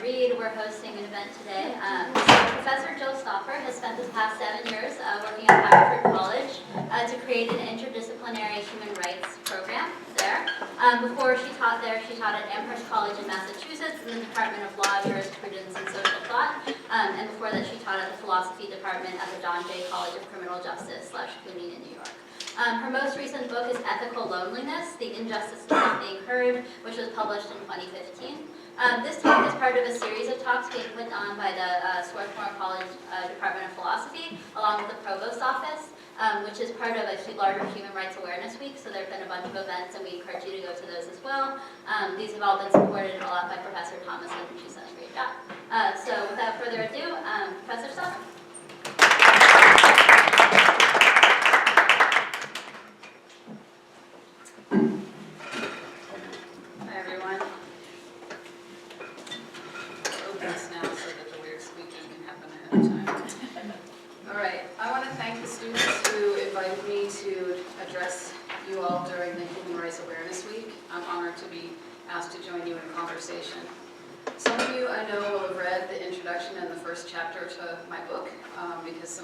Reed, we're hosting an event today. Professor Jill Stauffer has spent the past 7 years working at Harvard College to create an interdisciplinary human rights program there. Before she taught there, she taught at Amherst College in Massachusetts in the Department of Law, Jurisprudence, and Social Thought. And before that, she taught at the Philosophy Department at the Don J. College of Criminal Justice / CUNY in New York. Her most recent book is Ethical Loneliness, The Injustice of Not Being Heard, which was published in 2015. This talk is part of a series of talks being put on by the Swarthmore College Department of Philosophy, along with the Provost Office, which is part of a larger Human Rights Awareness Week, so there have been a bunch of events, and we encourage you to go to those as well. These have all been supported a lot by Professor Thomas, and she's done a great job. So without further ado, Professor Stauffer. To be asked to join you in a conversation. Some of you I know will have read the introduction and the first chapter to my book because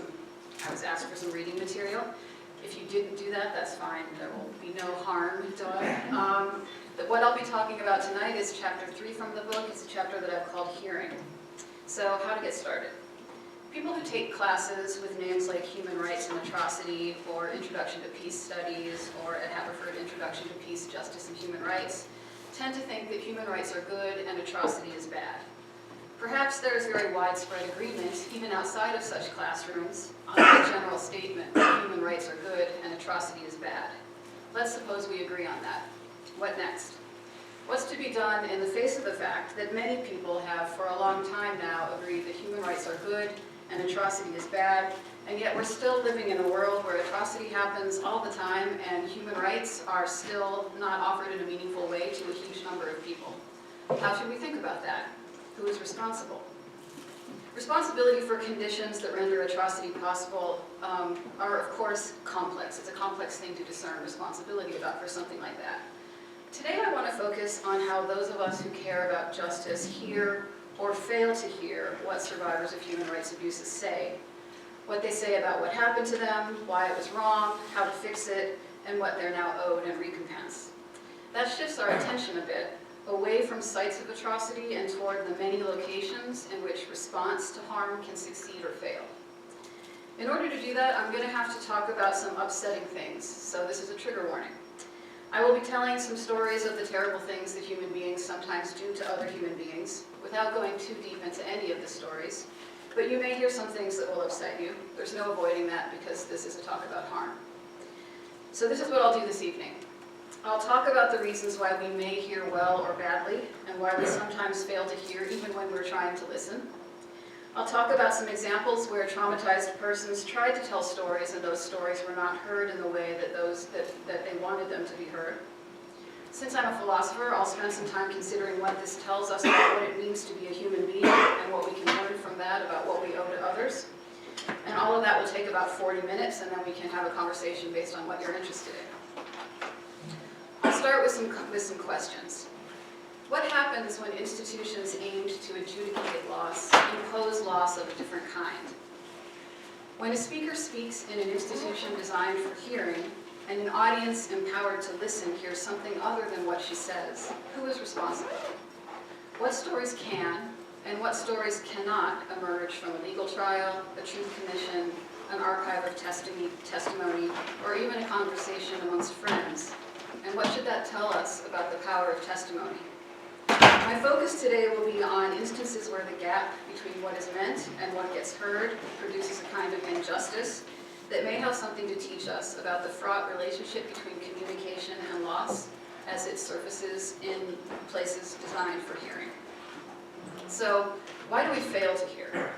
I was asked for some reading material. If you didn't do that, that's fine. There will be no harm done. What I'll be talking about tonight is chapter 3 from the book. It's a chapter that I've called Hearing. So how to get started. People who take classes with names like Human Rights and Atrocity, or Introduction to Peace Studies, or at Haverford, Introduction to Peace, Justice, and Human Rights, tend to think that human rights are good and atrocity is bad. Perhaps there is very widespread agreement, even outside of such classrooms, on the general statement that human rights are good and atrocity is bad. Let's suppose we agree on that. What next? What's to be done in the face of the fact that many people have, for a long time now, agreed that human rights are good and atrocity is bad, and yet we're still living in a world where atrocity happens all the time and human rights are still not offered in a meaningful way to a huge number of people. How should we think about that? Who is responsible? Responsibility for conditions that render atrocity possible are, of course, complex. It's a complex thing to discern responsibility about for something like that. Today I want to focus on how those of us who care about justice hear or fail to hear what survivors of human rights abuses say, what they say about what happened to them, why it was wrong, how to fix it, and what they're now owed in recompense. That shifts our attention a bit, away from sites of atrocity and toward the many locations in which response to harm can succeed or fail. In order to do that, I'm going to have to talk about some upsetting things, so this is a trigger warning. I will be telling some stories of the terrible things that human beings sometimes do to other human beings, without going too deep into any of the stories, but you may hear some things that will upset you. There's no avoiding that because this is a talk about harm. So this is what I'll do this evening. I'll talk about the reasons why we may hear well or badly, and why we sometimes fail to hear even when we're trying to listen. I'll talk about some examples where traumatized persons tried to tell stories and those stories were not heard in the way that they wanted them to be heard. Since I'm a philosopher, I'll spend some time considering what this tells us about what it means to be a human being and what we can learn from that about what we owe to others. And all of that will take about 40 minutes, and then we can have a conversation based on what you're interested in. I'll start with some questions. What happens when institutions aimed to adjudicate loss impose loss of a different kind? When a speaker speaks in an institution designed for hearing, and an audience empowered to listen hears something other than what she says, who is responsible? What stories can and what stories cannot emerge from a legal trial, a truth commission, an archive of testimony, or even a conversation amongst friends? And what should that tell us about the power of testimony? My focus today will be on instances where the gap between what is meant and what gets heard produces a kind of injustice that may have something to teach us about the fraught relationship between communication and loss as it surfaces in places designed for hearing. So, why do we fail to hear?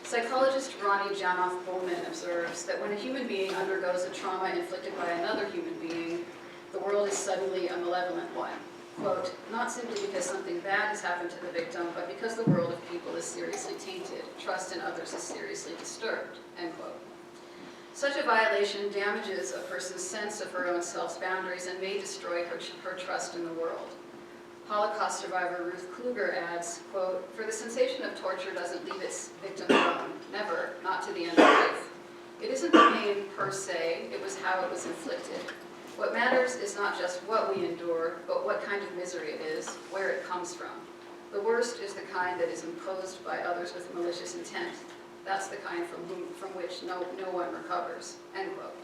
Psychologist Ronnie Janoff-Bullman observes that when a human being undergoes a trauma inflicted by another human being, the world is suddenly a malevolent one. Quote, not simply because something bad has happened to the victim, but because the world of people is seriously tainted. Trust in others is seriously disturbed, end quote. Such a violation damages a person's sense of her own self's boundaries and may destroy her trust in the world. Holocaust survivor Ruth Kluger adds, quote, "For the sensation of torture doesn't leave its victim alone, never, not to the end of life. It isn't the pain per se, it was how it was inflicted. What matters is not just what we endure, but what kind of misery it is, where it comes from. The worst is the kind that is imposed by others with malicious intent. That's the kind from which no one recovers," end quote.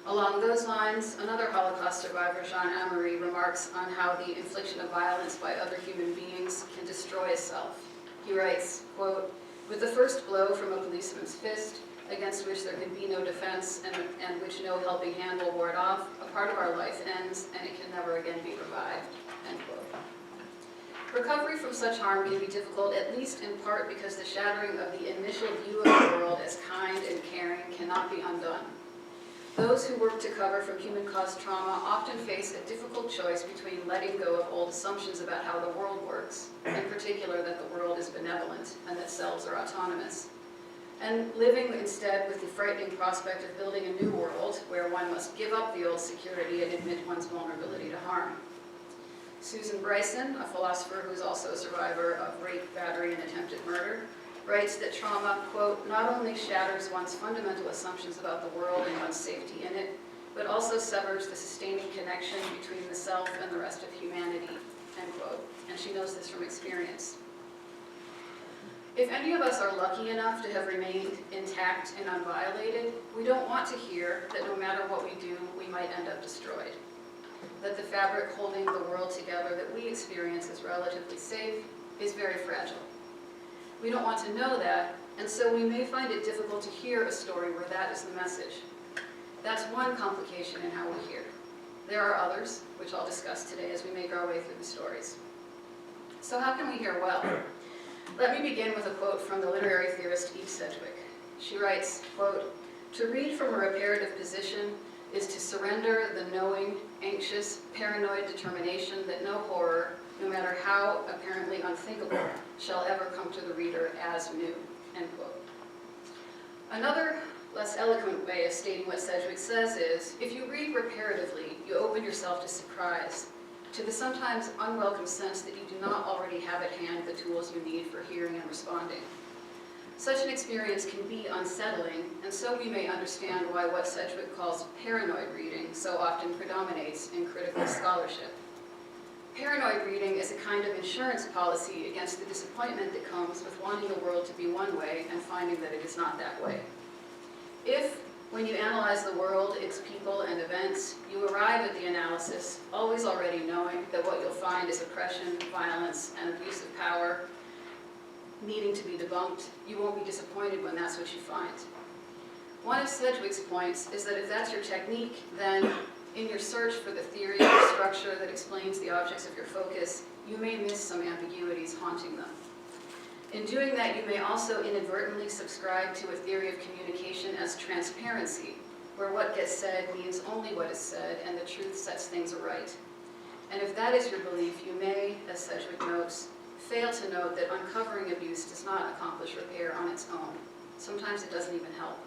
Along those lines, another Holocaust survivor, Jean Amery, remarks on how the infliction of violence by other human beings can destroy a self. He writes, quote, "With the first blow from a policeman's fist, against which there can be no defense and which no helping hand will ward off, a part of our life ends and it can never again be revived," end quote. Recovery from such harm can be difficult, at least in part because the shattering of the initial view of the world as kind and caring cannot be undone. Those who work to recover from human-caused trauma often face a difficult choice between letting go of old assumptions about how the world works, in particular that the world is benevolent and that selves are autonomous, and living instead with the frightening prospect of building a new world where one must give up the old security and admit one's vulnerability to harm. Susan Bryson, a philosopher who's also a survivor of rape, battery, and attempted murder, writes that trauma, quote, "not only shatters one's fundamental assumptions about the world and one's safety in it, but also severs the sustaining connection between the self and the rest of humanity," end quote. And she knows this from experience. If any of us are lucky enough to have remained intact and unviolated, we don't want to hear that no matter what we do, we might end up destroyed. That the fabric holding the world together that we experience as relatively safe is very fragile. We don't want to know that, and so we may find it difficult to hear a story where that is the message. That's one complication in how we hear. There are others, which I'll discuss today as we make our way through the stories. So how can we hear well? Let me begin with a quote from the literary theorist Eve Sedgwick. She writes, quote, "To read from a reparative position is to surrender the knowing, anxious, paranoid determination that no horror, no matter how apparently unthinkable, shall ever come to the reader as new," end quote. Another less eloquent way of stating what Sedgwick says is, if you read reparatively, you open yourself to surprise, to the sometimes unwelcome sense that you do not already have at hand the tools you need for hearing and responding. Such an experience can be unsettling, and so we may understand why what Sedgwick calls paranoid reading so often predominates in critical scholarship. Paranoid reading is a kind of insurance policy against the disappointment that comes with wanting the world to be one way and finding that it is not that way. If, when you analyze the world, its people and events, you arrive at the analysis always already knowing that what you'll find is oppression, violence, and abuse of power needing to be debunked, you won't be disappointed when that's what you find. One of Sedgwick's points is that if that's your technique, then in your search for the theory or structure that explains the objects of your focus, you may miss some ambiguities haunting them. In doing that, you may also inadvertently subscribe to a theory of communication as transparency, where what gets said means only what is said and the truth sets things aright. And if that is your belief, you may, as Sedgwick notes, fail to note that uncovering abuse does not accomplish repair on its own. Sometimes it doesn't even help.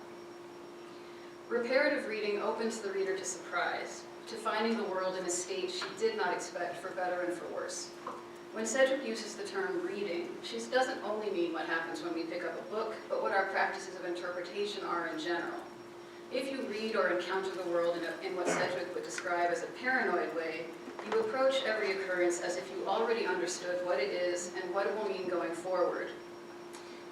Reparative reading opens the reader to surprise, to finding the world in a state she did not expect, for better and for worse. When Sedgwick uses the term reading, she doesn't only mean what happens when we pick up a book, but what our practices of interpretation are in general. If you read or encounter the world in what Sedgwick would describe as a paranoid way, you approach every occurrence as if you already understood what it is and what it will mean going forward.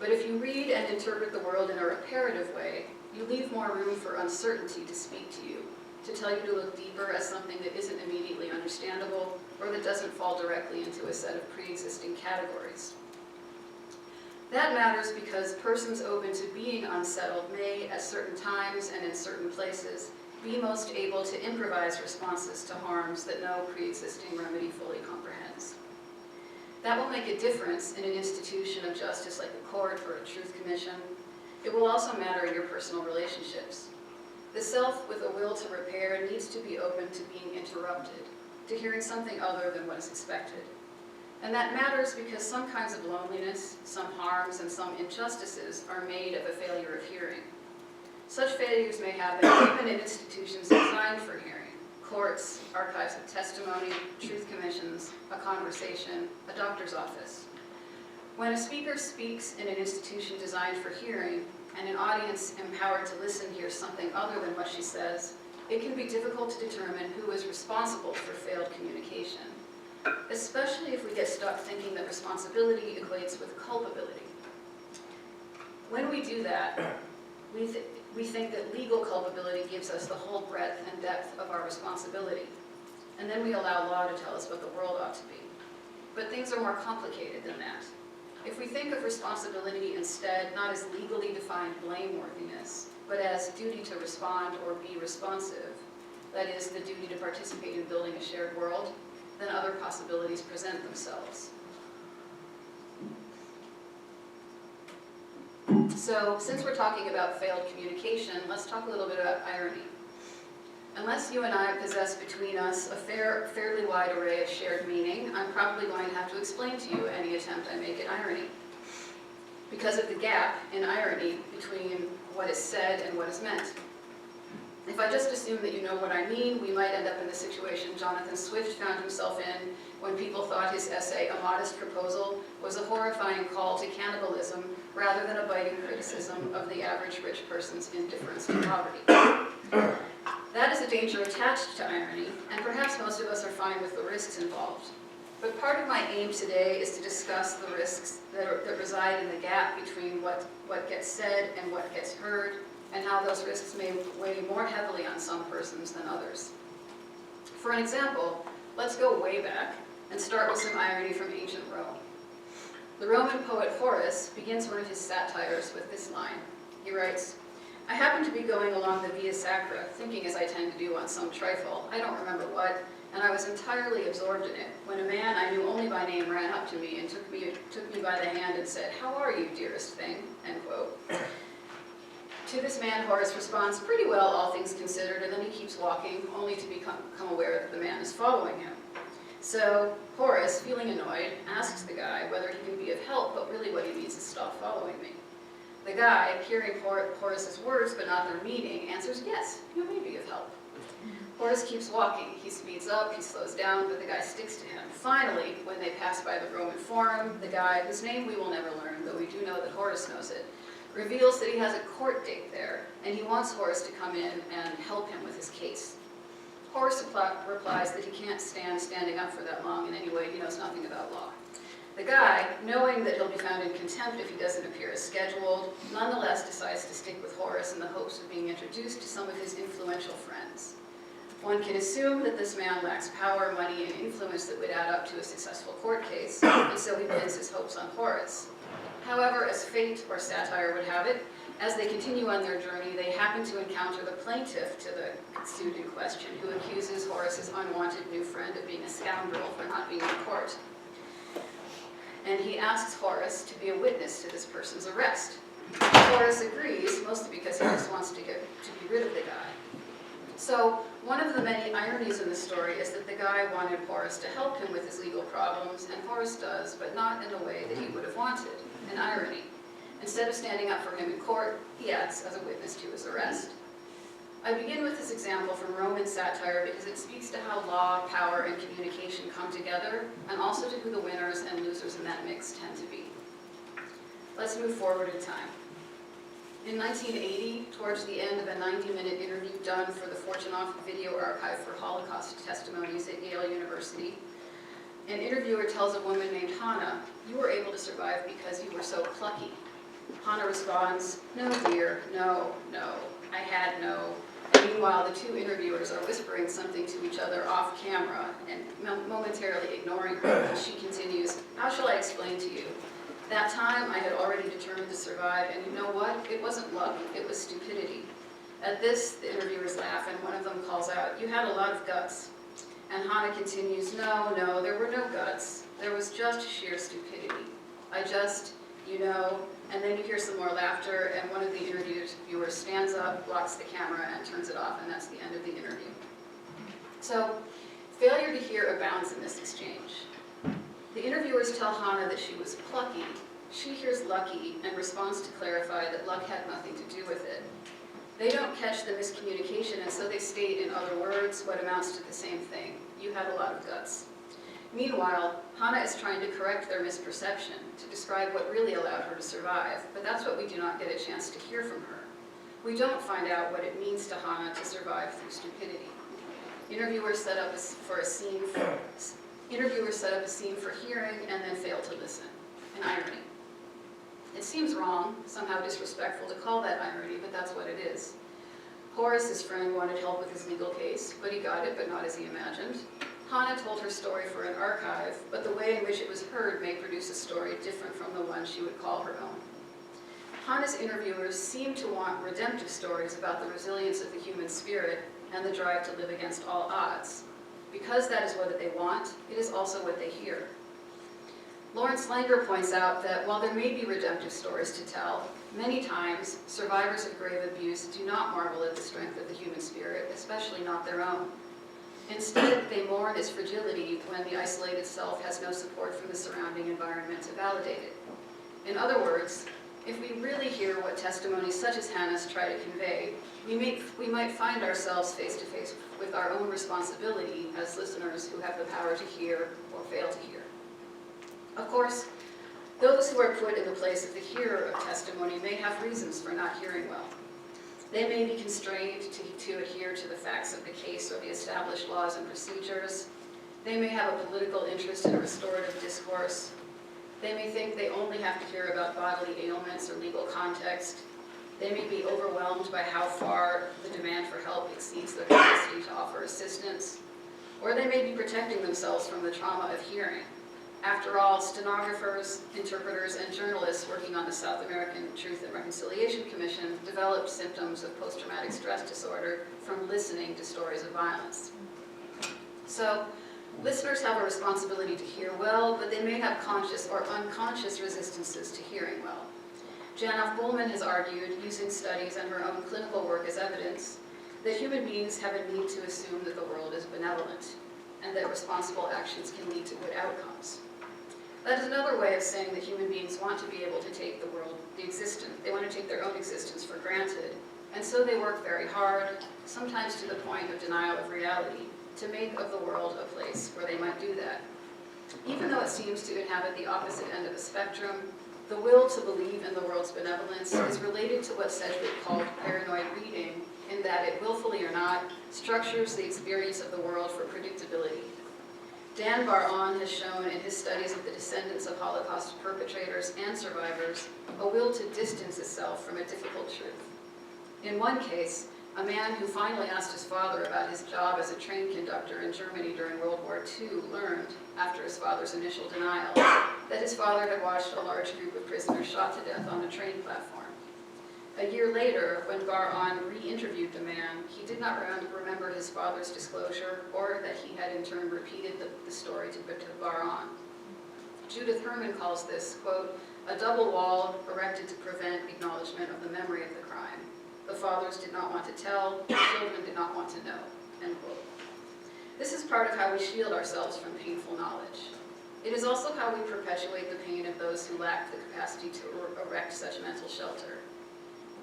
But if you read and interpret the world in a reparative way, you leave more room for uncertainty to speak to you, to tell you to look deeper as something that isn't immediately understandable or that doesn't fall directly into a set of pre-existing categories. That matters because persons open to being unsettled may, at certain times and in certain places, be most able to improvise responses to harms that no pre-existing remedy fully comprehends. That will make a difference in an institution of justice like a court or a truth commission. It will also matter in your personal relationships. The self with a will to repair needs to be open to being interrupted, to hearing something other than what is expected. And that matters because some kinds of loneliness, some harms, and some injustices are made of a failure of hearing. Such failures may happen even in institutions designed for hearing, courts, archives of testimony, truth commissions, a conversation, a doctor's office. When a speaker speaks in an institution designed for hearing, and an audience empowered to listen hears something other than what she says, it can be difficult to determine who is responsible for failed communication, especially if we get stuck thinking that responsibility equates with culpability. When we do that, we think that legal culpability gives us the whole breadth and depth of our responsibility, and then we allow law to tell us what the world ought to be. But things are more complicated than that. If we think of responsibility instead not as legally defined blameworthiness, but as duty to respond or be responsive, that is, the duty to participate in building a shared world, then other possibilities present themselves. So, since we're talking about failed communication, let's talk a little bit about irony. Unless you and I possess between us a fairly wide array of shared meaning, I'm probably going to have to explain to you any attempt I make at irony, because of the gap in irony between what is said and what is meant. If I just assume that you know what I mean, we might end up in the situation Jonathan Swift found himself in when people thought his essay, A Modest Proposal, was a horrifying call to cannibalism rather than a biting criticism of the average rich person's indifference to poverty. That is a danger attached to irony, and perhaps most of us are fine with the risks involved. But part of my aim today is to discuss the risks that reside in the gap between what gets said and what gets heard, and how those risks may weigh more heavily on some persons than others. For an example, let's go way back and start with some irony from ancient Rome. The Roman poet Horace begins one of his satires with this line. He writes, "I happened to be going along the Via Sacra, thinking as I tend to do on some trifle, I don't remember what, and I was entirely absorbed in it, when a man I knew only by name ran up to me and took me by the hand and said, 'How are you, dearest thing?'" End quote. To this man, Horace responds, "Pretty well, all things considered," and then he keeps walking, only to become aware that the man is following him. So Horace, feeling annoyed, asks the guy whether he can be of help, but really what he needs is stop following me. The guy, hearing Horace's words but not their meaning, answers, "Yes, you may be of help." Horace keeps walking. He speeds up, he slows down, but the guy sticks to him. Finally, when they pass by the Roman Forum, the guy, whose name we will never learn, though we do know that Horace knows it, reveals that he has a court date there, and he wants Horace to come in and help him with his case. Horace replies that he can't stand standing up for that long, and anyway, he knows nothing about law. The guy, knowing that he'll be found in contempt if he doesn't appear as scheduled, nonetheless decides to stick with Horace in the hopes of being introduced to some of his influential friends. One can assume that this man lacks power, money, and influence that would add up to a successful court case, and so he pins his hopes on Horace. However, as fate or satire would have it, as they continue on their journey, they happen to encounter the plaintiff to the suit in question, who accuses Horace's unwanted new friend of being a scoundrel for not being in court. And he asks Horace to be a witness to this person's arrest. Horace agrees, mostly because he just wants to be rid of the guy. So one of the many ironies in the story is that the guy wanted Horace to help him with his legal problems, and Horace does, but not in the way that he would have wanted, an irony. Instead of standing up for him in court, he acts as a witness to his arrest. I begin with this example from Roman satire because it speaks to how law, power, and communication come together, and also to who the winners and losers in that mix tend to be. Let's move forward in time. In 1980, towards the end of a 90-minute interview done for the Fortunoff Video Archive for Holocaust Testimonies at Yale University, an interviewer tells a woman named Hannah, "You were able to survive because you were so plucky." Hannah responds, "No, dear, no, I had no." And meanwhile, the two interviewers are whispering something to each other off camera and momentarily ignoring her. And she continues, "How shall I explain to you? That time I had already determined to survive, and you know what? It wasn't luck, it was stupidity." At this, the interviewers laugh, and one of them calls out, "You had a lot of guts." And Hannah continues, No, there were no guts. There was just sheer stupidity. And then you hear some more laughter, and one of the interviewers stands up, blocks the camera, and turns it off, and that's the end of the interview. So, failure to hear abounds in this exchange. The interviewers tell Hannah that she was plucky. She hears lucky and responds to clarify that luck had nothing to do with it. They don't catch the miscommunication, and so they state in other words what amounts to the same thing. You had a lot of guts. Meanwhile, Hannah is trying to correct their misperception, to describe what really allowed her to survive, but that's what we do not get a chance to hear from her. We don't find out what it means to Hannah to survive through stupidity. Interviewers set up a scene for hearing and then fail to listen. An irony. It seems wrong, somehow disrespectful to call that irony, but that's what it is. Horace, his friend, wanted help with his legal case, but he got it, but not as he imagined. Hannah told her story for an archive, but the way in which it was heard may produce a story different from the one she would call her own. Hannah's interviewers seem to want redemptive stories about the resilience of the human spirit and the drive to live against all odds. Because that is what they want, it is also what they hear. Lawrence Langer points out that while there may be redemptive stories to tell, many times survivors of grave abuse do not marvel at the strength of the human spirit, especially not their own. Instead, they mourn its fragility when the isolated self has no support from the surrounding environment to validate it. In other words, if we really hear what testimonies such as Hannah's try to convey, we might find ourselves face to face with our own responsibility as listeners who have the power to hear or fail to hear. Of course, those who are put in the place of the hearer of testimony may have reasons for not hearing well. They may be constrained to adhere to the facts of the case or the established laws and procedures. They may have a political interest in a restorative discourse. They may think they only have to hear about bodily ailments or legal context. They may be overwhelmed by how far the demand for help exceeds their capacity to offer assistance. Or they may be protecting themselves from the trauma of hearing. After all, stenographers, interpreters, and journalists working on the South American Truth and Reconciliation Commission developed symptoms of post-traumatic stress disorder from listening to stories of violence. So, listeners have a responsibility to hear well, but they may have conscious or unconscious resistances to hearing well. Janoff Bullman has argued, using studies and her own clinical work as evidence, that human beings have a need to assume that the world is benevolent, and that responsible actions can lead to good outcomes. That is another way of saying that human beings want to be able to take they want to take their own existence for granted, and so they work very hard, sometimes to the point of denial of reality, to make of the world a place where they might do that. Even though it seems to inhabit the opposite end of the spectrum, the will to believe in the world's benevolence is related to what Sedgwick called paranoid reading, in that it, willfully or not, structures the experience of the world for predictability. Dan Bar-On has shown in his studies of the descendants of Holocaust perpetrators and survivors a will to distance itself from a difficult truth. In one case, a man who finally asked his father about his job as a train conductor in Germany during World War II learned, after his father's initial denial, that his father had watched a large group of prisoners shot to death on a train platform. A year later, when Bar-On re-interviewed the man, he did not remember his father's disclosure or that he had in turn repeated the story to Bar-On. Judith Herman calls this, quote, a double wall erected to prevent acknowledgement of the memory of the crime. The fathers did not want to tell, the children did not want to know, end quote. This is part of how we shield ourselves from painful knowledge. It is also how we perpetuate the pain of those who lack the capacity to erect such mental shelter.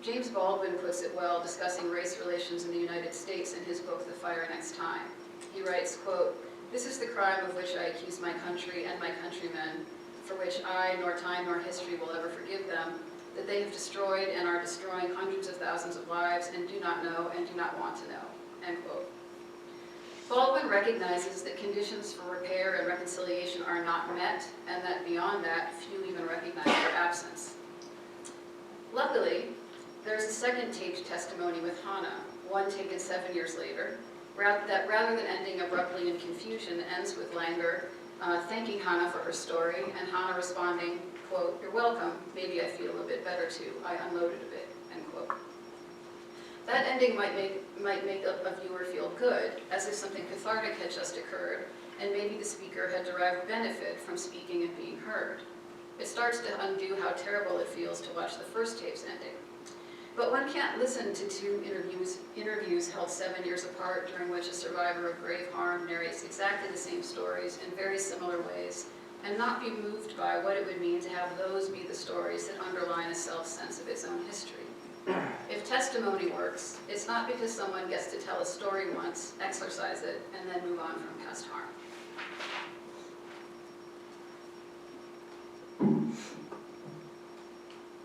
James Baldwin puts it well, discussing race relations in the United States in his book, The Fire Next Time. He writes, quote, this is the crime of which I accuse my country and my countrymen, for which I, nor time nor history will ever forgive them, that they have destroyed and are destroying hundreds of thousands of lives and do not know and do not want to know, end quote. Baldwin recognizes that conditions for repair and reconciliation are not met, and that beyond that, few even recognize their absence. Luckily, there's a second taped testimony with Hannah, one taken 7 years later, that rather than ending abruptly in confusion, ends with Langer thanking Hannah for her story, and Hannah responding, quote, you're welcome, maybe I feel a bit better too, I unloaded a bit, end quote. That ending might make a viewer feel good, as if something cathartic had just occurred, and maybe the speaker had derived benefit from speaking and being heard. It starts to undo how terrible it feels to watch the first tape's ending. But one can't listen to two interviews held 7 years apart during which a survivor of grave harm narrates exactly the same stories in very similar ways and not be moved by what it would mean to have those be the stories that underline a self-sense of its own history. If testimony works, it's not because someone gets to tell a story once, exercise it, and then move on from past harm.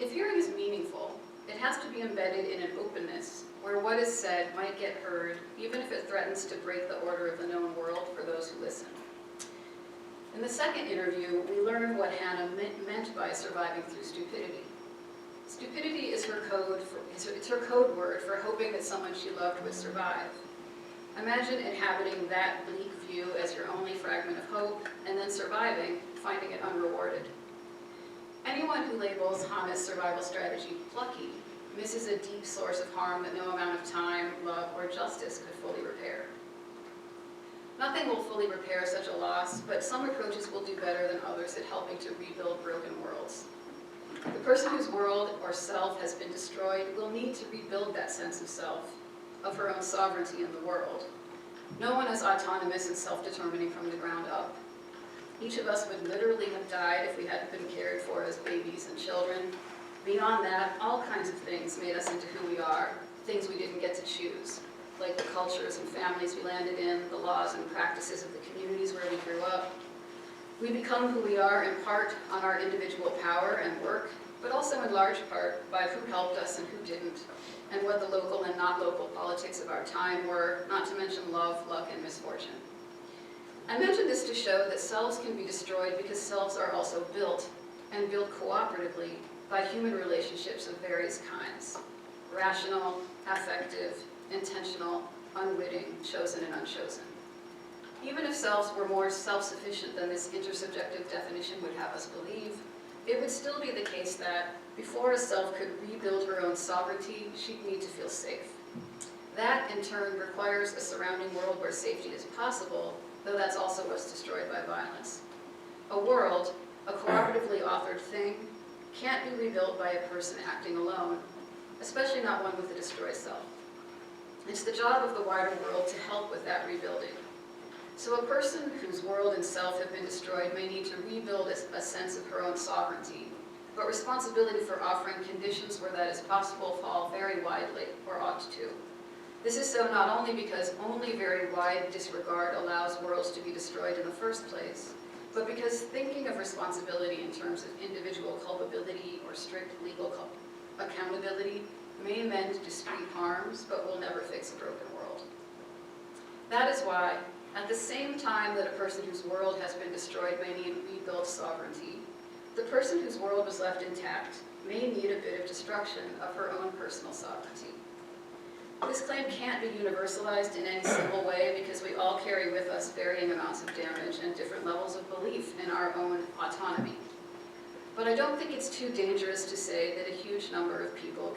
If hearing is meaningful, it has to be embedded in an openness where what is said might get heard, even if it threatens to break the order of the known world for those who listen. In the second interview, we learned what Hannah meant by surviving through stupidity. Stupidity is her code word for hoping that someone she loved would survive. Imagine inhabiting that bleak view as your only fragment of hope, and then surviving, finding it unrewarded. Anyone who labels Hannah's survival strategy plucky misses a deep source of harm that no amount of time, love, or justice could fully repair. Nothing will fully repair such a loss, but some approaches will do better than others at helping to rebuild broken worlds. The person whose world or self has been destroyed will need to rebuild that sense of self, of her own sovereignty in the world. No one is autonomous and self-determining from the ground up. Each of us would literally have died if we hadn't been cared for as babies and children. Beyond that, all kinds of things made us into who we are, things we didn't get to choose, like the cultures and families we landed in, the laws and practices of the communities where we grew up. We become who we are in part on our individual power and work, but also in large part by who helped us and who didn't, and what the local and not local politics of our time were, not to mention love, luck, and misfortune. I mention this to show that selves can be destroyed because selves are also built, and built cooperatively, by human relationships of various kinds: rational, affective, intentional, unwitting, chosen, and unchosen. Even if selves were more self-sufficient than this intersubjective definition would have us believe, it would still be the case that, before a self could rebuild her own sovereignty, she'd need to feel safe. That, in turn, requires a surrounding world where safety is possible, though that's also what's destroyed by violence. A world, a cooperatively authored thing, can't be rebuilt by a person acting alone, especially not one with a destroyed self. It's the job of the wider world to help with that rebuilding. So a person whose world and self have been destroyed may need to rebuild a sense of her own sovereignty, but responsibility for offering conditions where that is possible fall very widely, or ought to. This is so not only because only very wide disregard allows worlds to be destroyed in the first place, but because thinking of responsibility in terms of individual culpability or strict legal accountability may amend discrete harms, but will never fix a broken world. That is why, at the same time that a person whose world has been destroyed may need rebuilt sovereignty, the person whose world was left intact may need a bit of destruction of her own personal sovereignty. This claim can't be universalized in any simple way because we all carry with us varying amounts of damage and different levels of belief in our own autonomy. But I don't think it's too dangerous to say that a huge number of people